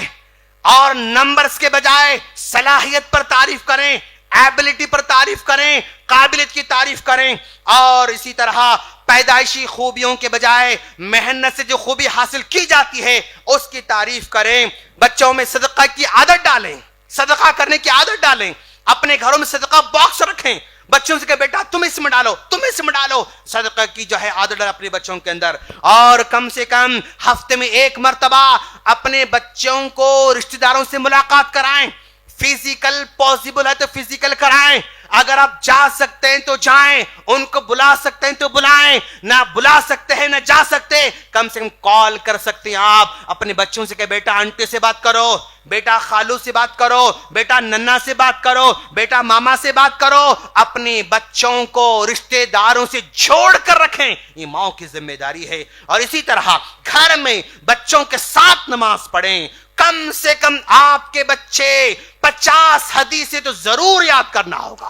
اور نمبرز کے بجائے صلاحیت پر تعریف کریں، ایبلٹی پر تعریف کریں، قابلیت کی تعریف کریں. اور اسی طرح پیدائشی خوبیوں کے بجائے محنت سے جو خوبی حاصل کی جاتی ہے اس کی تعریف کریں. بچوں میں صدقہ کی عادت ڈالیں، صدقہ کرنے کی عادت ڈالیں. اپنے گھروں میں صدقہ باکس رکھیں. بچوں سے کہ بیٹا تم اس میں ڈالو، تم اس میں ڈالو. صدقہ کی جو ہے عادت ڈال اپنے بچوں کے اندر. اور کم سے کم ہفتے میں ایک مرتبہ اپنے بچوں کو رشتہ داروں سے ملاقات کرائیں. فزیکل پاسبل ہے تو فزیکل کرائیں. اگر آپ جا سکتے ہیں تو جائیں، ان کو بلا سکتے ہیں تو بلائیں. نہ بلا سکتے ہیں نہ جا سکتے، کم سے کم کال کر سکتے ہیں. آپ اپنے بچوں سے کہ بیٹا آنٹی سے بات کرو، بیٹا خالو سے بات کرو، بیٹا ننا سے بات کرو، بیٹا ماما سے بات کرو. اپنے بچوں کو رشتہ داروں سے جوڑ کر رکھیں، یہ ماؤں کی ذمہ داری ہے. اور اسی طرح گھر میں بچوں کے ساتھ نماز پڑھیں. کم سے کم آپ کے بچے 50 حدیثیں تو ضرور یاد کرنا ہوگا.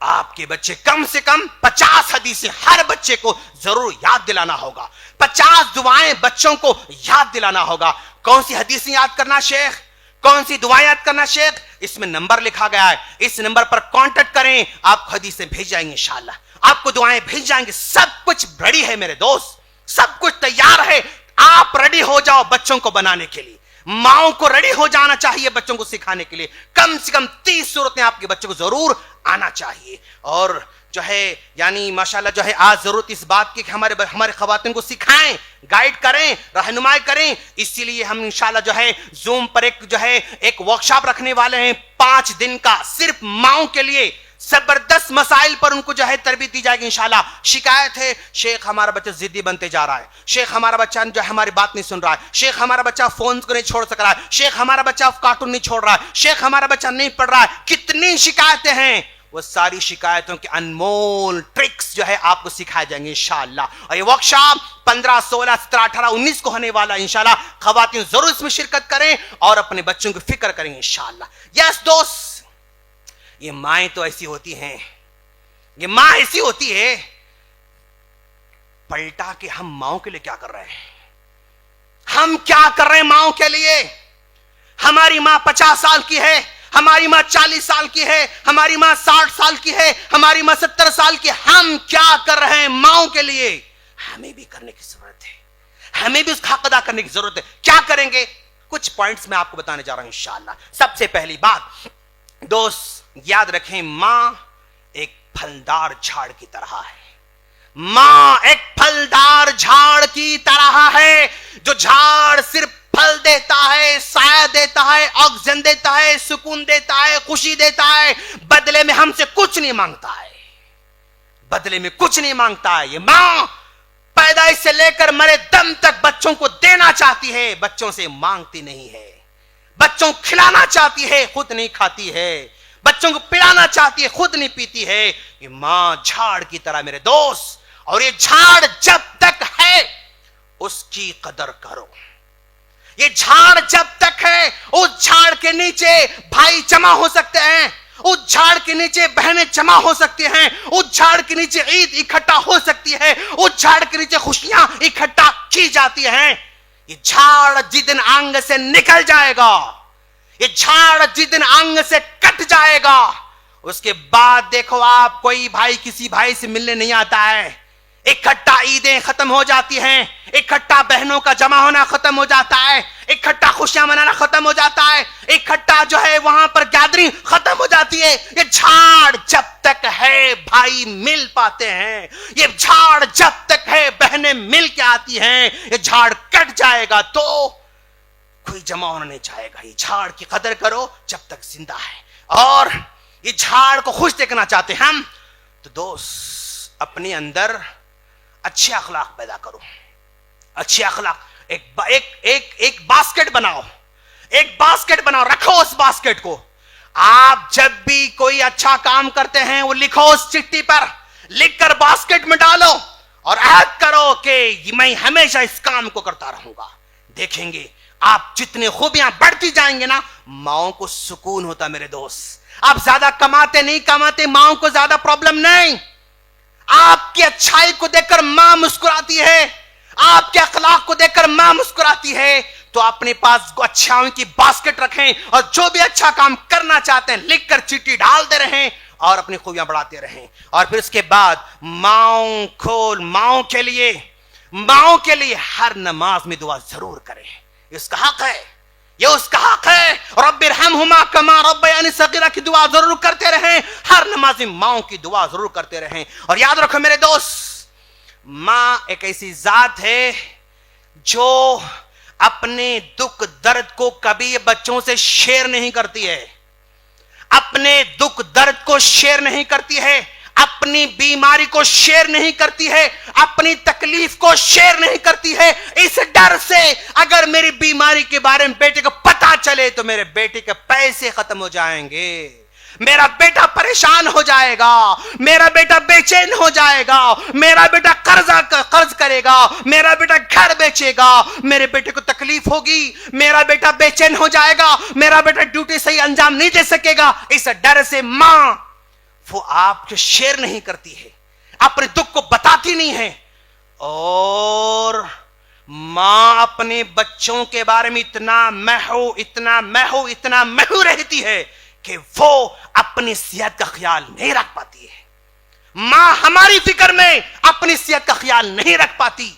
آپ کے بچے کم سے کم 50 حدیثیں ہر بچے کو ضرور یاد دلانا ہوگا. 50 دعائیں بچوں کو یاد دلانا ہوگا. کون سی حدیثیں یاد کرنا شیخ؟ کون سی دعائیں یاد کرنا شیخ؟ اس میں نمبر لکھا گیا ہے. اس نمبر پر کانٹیکٹ کریں, آپ کو حدیثیں بھیج جائیں گے انشاءاللہ, آپ کو دعائیں بھیج جائیں گے. سب کچھ ریڈی ہے میرے دوست, سب کچھ تیار ہے. آپ ریڈی ہو جاؤ بچوں کو بنانے کے لیے. ماؤں کو ریڈی ہو جانا چاہیے بچوں کو سکھانے کے لیے. کم سے کم 30 صورتیں آپ کے بچوں کو ضرور آنا چاہیے. اور جو ہے یعنی ماشاءاللہ جو ہے آج ضرورت اس بات کی کہ ہمارے خواتین کو سکھائیں, گائیڈ کریں, رہنمائی کریں. اسی لیے ہم انشاءاللہ جو ہے زوم پر ایک ورکشاپ رکھنے والے ہیں 5 دن کا, صرف ماؤں کے لیے. زبردست مسائل پر ان کو جو ہے تربیت دی جائے گی انشاءاللہ. شکایت ہے شیخ ہمارا بچہ ضدی بنتے جا رہا ہے, شیخ ہمارا بچہ جو ہے ہماری بات نہیں سن رہا ہے, شیخ ہمارا بچہ فون کو نہیں چھوڑ سک رہا ہے, شیخ ہمارا بچہ کارٹون نہیں چھوڑ رہا ہے, شیخ ہمارا بچہ نہیں پڑھ رہا ہے. کتنی شکایتیں ہیں, وہ ساری شکایتوں کے انمول ٹرکس جو ہے آپ کو سکھائے جائیں گے انشاءاللہ. اور یہ ورکشاپ 15 16 17 18 19 کو ہونے والا انشاءاللہ. خواتین ضرور اس میں شرکت کریں اور اپنے بچوں کی فکر کریں انشاءاللہ. یس دوست, یہ مائیں تو ایسی ہوتی ہیں, یہ ماں ایسی ہوتی ہے. پلٹا کہ ہم ماؤں کے لیے کیا کر رہے ہیں, ہم کیا کر رہے ہیں ماؤں کے لیے. ہماری ماں 50 سال کی ہے, ہماری ماں 40 سال کی ہے, ہماری ماں 60 سال کی ہے, ہماری ماں 70 سال کی. ہم کیا کر رہے ہیں ماؤں کے لیے؟ ہمیں بھی کرنے کی ضرورت ہے, ہمیں بھی اس کا حق ادا کرنے کی ضرورت ہے. کیا کریں گے؟ کچھ پوائنٹس میں آپ کو بتانے جا رہا ہوں انشاءاللہ. سب سے پہلی بات دوست یاد رکھیں, ماں ایک پھلدار جھاڑ کی طرح ہے. ماں ایک پھلدار جھاڑ کی طرح ہے, جو جھاڑ صرف پھل دیتا ہے, سایہ دیتا ہے, آکسیجن دیتا ہے, سکون دیتا ہے, خوشی دیتا ہے. بدلے میں ہم سے کچھ نہیں مانگتا ہے, بدلے میں کچھ نہیں مانگتا ہے. یہ ماں پیدائش سے لے کر مرے دم تک بچوں کو دینا چاہتی ہے, بچوں سے مانگتی نہیں ہے. بچوں کو کھلانا چاہتی ہے, خود نہیں کھاتی ہے. بچوں کو پلانا چاہتی ہے, خود نہیں پیتی ہے. یہ ماں جھاڑ کی طرح میرے دوست. اور یہ جھاڑ جب تک ہے اس کی قدر کرو. یہ جھاڑ جب تک ہے, اس جھاڑ کے نیچے بھائی جمع ہو سکتے ہیں, اس جھاڑ کے نیچے بہنیں جمع ہو سکتی ہیں, اس جھاڑ کے نیچے عید اکٹھا ہو سکتی ہے, اس جھاڑ کے نیچے خوشیاں اکٹھا کی جاتی ہیں. یہ جھاڑ جس دن آنگ سے نکل جائے گا, یہ جھاڑ جس دن آنگ سے کٹ جائے گا, اس کے بعد دیکھو آپ کوئی بھائی کسی بھائی سے ملنے نہیں آتا ہے. اکٹھا عیدیں ختم ہو جاتی ہیں, اکٹھا بہنوں کا جمع ہونا ختم ہو جاتا ہے, اکٹھا خوشیاں منانا ختم ہو جاتا ہے, اکٹھا جو ہے وہاں پر گیدرنگ ختم ہو جاتی ہے. یہ جھاڑ جب تک ہے بھائی مل پاتے ہیں, یہ جھاڑ جب تک ہے بہنیں مل کے آتی ہیں. یہ جھاڑ کٹ جائے گا تو کوئی جمع ہونا نہیں چاہے گا. یہ جھاڑ کی قدر کرو جب تک زندہ ہے. اور یہ جھاڑ کو خوش دیکھنا چاہتے ہیں ہم, تو دوست اپنے اندر اچھے اخلاق پیدا کرو. اچھے اخلاق, ایک باسکٹ بناؤ, ایک باسکٹ بناؤ, رکھو اس باسکٹ کو. آپ جب بھی کوئی اچھا کام کرتے ہیں وہ لکھو اس چٹھی پر, لکھ کر باسکٹ میں ڈالو اور عہد کرو کہ میں ہمیشہ اس کام کو کرتا رہوں گا. دیکھیں گے آپ جتنے خوبیاں بڑھتی جائیں گے نا, ماؤں کو سکون ہوتا میرے دوست. آپ زیادہ کماتے نہیں کماتے, ماؤں کو زیادہ پرابلم نہیں. آپ کی اچھائی کو دیکھ کر ماں مسکراتی ہے, آپ کے اخلاق کو دیکھ کر ماں مسکراتی ہے. تو اپنے پاس اچھائیوں کی باسکٹ رکھیں اور جو بھی اچھا کام کرنا چاہتے ہیں لکھ کر چٹھی ڈالتے رہیں اور اپنی خوبیاں بڑھاتے رہیں. اور پھر اس کے بعد ماؤں کے لیے ہر نماز میں دعا ضرور کریں. اس کا حق ہے, یہ اس کا حق ہے. رب ارحمہما کما ربیانی صغیرہ کی دعا ضرور کرتے رہیں, ہر نماز میں ماؤں کی دعا ضرور کرتے رہیں. اور یاد رکھو میرے دوست, ماں ایک ایسی ذات ہے جو اپنے دکھ درد کو کبھی بچوں سے شیئر نہیں کرتی ہے, اپنے دکھ درد کو شیئر نہیں کرتی ہے, اپنی بیماری کو شیئر نہیں کرتی ہے, اپنی تکلیف کو شیئر نہیں کرتی ہے, اس ڈر سے اگر میری بیماری کے بارے میں بیٹے کو پتا چلے تو میرے بیٹے کے پیسے ختم ہو جائیں گے, میرا بیٹا پریشان ہو جائے گا, میرا بیٹا بے چین ہو جائے گا, میرا بیٹا قرض کرے گا, میرا بیٹا گھر بیچے گا, میرے بیٹے کو تکلیف ہوگی, میرا بیٹا بے چین ہو جائے گا, میرا بیٹا ڈیوٹی صحیح انجام نہیں دے سکے گا. اس ڈر سے ماں وہ آپ کو شیئر نہیں کرتی ہے, اپنے دکھ کو بتاتی نہیں ہے, اور ماں اپنے بچوں کے بارے میں اتنا محو رہتی ہے کہ وہ اپنی صحت کا خیال نہیں رکھ پاتی ہے. ماں ہماری فکر میں اپنی صحت کا خیال نہیں رکھ پاتی,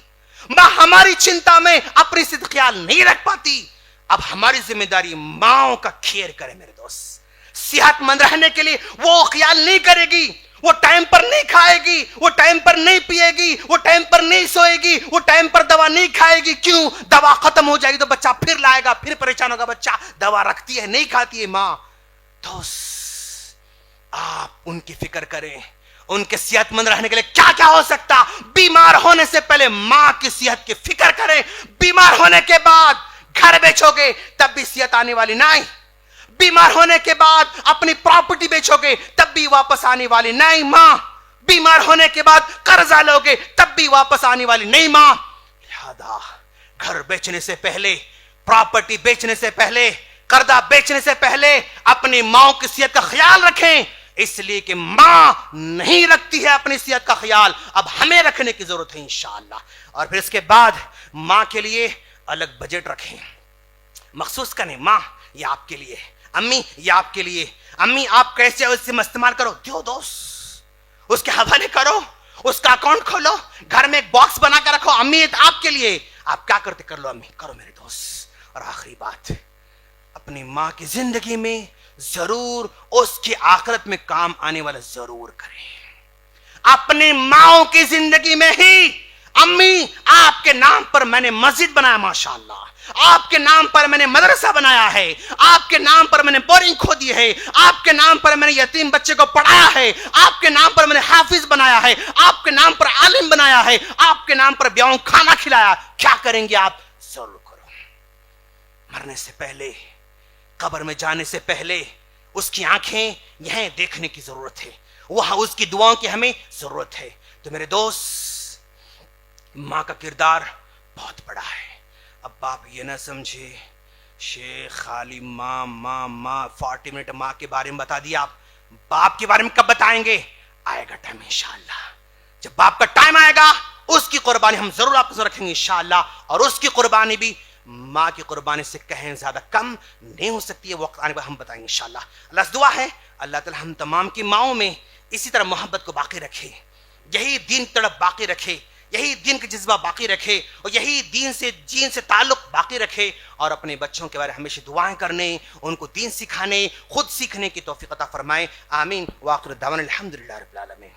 ماں ہماری چنتا میں اپنی صحت کا خیال نہیں رکھ پاتی. اب ہماری ذمہ داری ماؤں کا کیئر کرے میرے دوست. صحت مند رہنے کے لیے وہ خیال نہیں کرے گی, وہ ٹائم پر نہیں کھائے گی, وہ ٹائم پر نہیں پیے گی, وہ ٹائم پر نہیں سوئے گی, وہ ٹائم پر دوا نہیں کھائے گی. کیوں؟ دوا ختم ہو جائے گی تو بچہ پھر لائے گا, پھر پریشان ہوگا. بچہ دوا رکھتی ہے, نہیں کھاتی ہے ماں. دوست آپ ان کی فکر کریں, ان کے صحت مند رہنے کے لیے کیا کیا ہو سکتا. بیمار ہونے سے پہلے ماں کی صحت کی فکر کریں. بیمار ہونے کے بعد گھر بیچو گے تب بھی صحت آنے والی نہیں. بیمار ہونے کے بعد اپنی پراپرٹی بیچو گے تب بھی واپس آنے والی نہیں ماں. بیمار ہونے کے بعد قرضہ لو گے تب بھی واپس آنے والی نہیں ماں. لہذا گھر بیچنے سے پہلے, پراپرٹی بیچنے سے پہلے, قرضہ بیچنے سے پہلے اپنی ماں کی صحت کا خیال رکھیں, اس لیے کہ ماں نہیں رکھتی ہے اپنی صحت کا خیال. اب ہمیں رکھنے کی ضرورت ہے انشاءاللہ. اور پھر اس کے بعد ماں کے لیے الگ بجٹ رکھیں, مخصوص کریں. ماں یہ آپ کے لیے, امی یہ آپ کے لیے. امی آپ کیسے اس سے استعمال کرو, دیو دوست, اس کے حوالے کرو, اس کا اکاؤنٹ کھولو, گھر میں ایک باکس بنا کر رکھو. امی یہ آپ کے لیے, آپ کیا کرتے کر لو امی, کرو میرے دوست. اور آخری بات, اپنی ماں کی زندگی میں ضرور اس کی آخرت میں کام آنے والا ضرور کریں. اپنی ماں کی زندگی میں ہی, امی آپ کے نام پر میں نے مسجد بنایا ماشاءاللہ, آپ کے نام پر میں نے مدرسہ بنایا ہے, آپ کے نام پر میں نے بورنگ کھودی ہے, آپ کے نام پر میں نے یتیم بچے کو پڑھایا ہے, آپ کے نام پر میں نے حافظ بنایا ہے, آپ کے نام پر عالم بنایا ہے, آپ کے نام پر بیاہوں کھانا کھلایا. کیا کریں گے آپ؟ ضرور کرو. مرنے سے پہلے, قبر میں جانے سے پہلے اس کی آنکھیں یہیں دیکھنے کی ضرورت ہے, وہاں اس کی دعاؤں کی ہمیں ضرورت ہے. تو میرے دوست, ماں کا کردار بہت بڑا ہے. اب آپ یہ نہ سمجھے شیخ خالی ماں ماں ماں 40 منٹ ماں کے بارے میں بتا دیا, آپ باپ کے بارے میں کب بتائیں گے؟ آئے گا ٹائم انشاءاللہ. جب باپ کا ٹائم آئے گا اس کی قربانی ہم ضرور آپ کو رکھیں گے انشاءاللہ. اور اس کی قربانی بھی ماں کی قربانی سے کہیں زیادہ کم نہیں ہو سکتی ہے. وقت آنے پر ہم بتائیں گے انشاءاللہ. اللہ سے دعا ہے اللہ تعالی ہم تمام کی ماؤں میں اسی طرح محبت کو باقی رکھے, یہی دین کی طرف باقی رکھے, یہی دین کا جذبہ باقی رکھے, اور یہی دین سے تعلق باقی رکھے, اور اپنے بچوں کے بارے میں ہمیشہ دعائیں کرنے, ان کو دین سکھانے, خود سیکھنے کی توفیق عطا فرمائے. آمین. وآخر دعوانا الحمدللہ رب العالمین.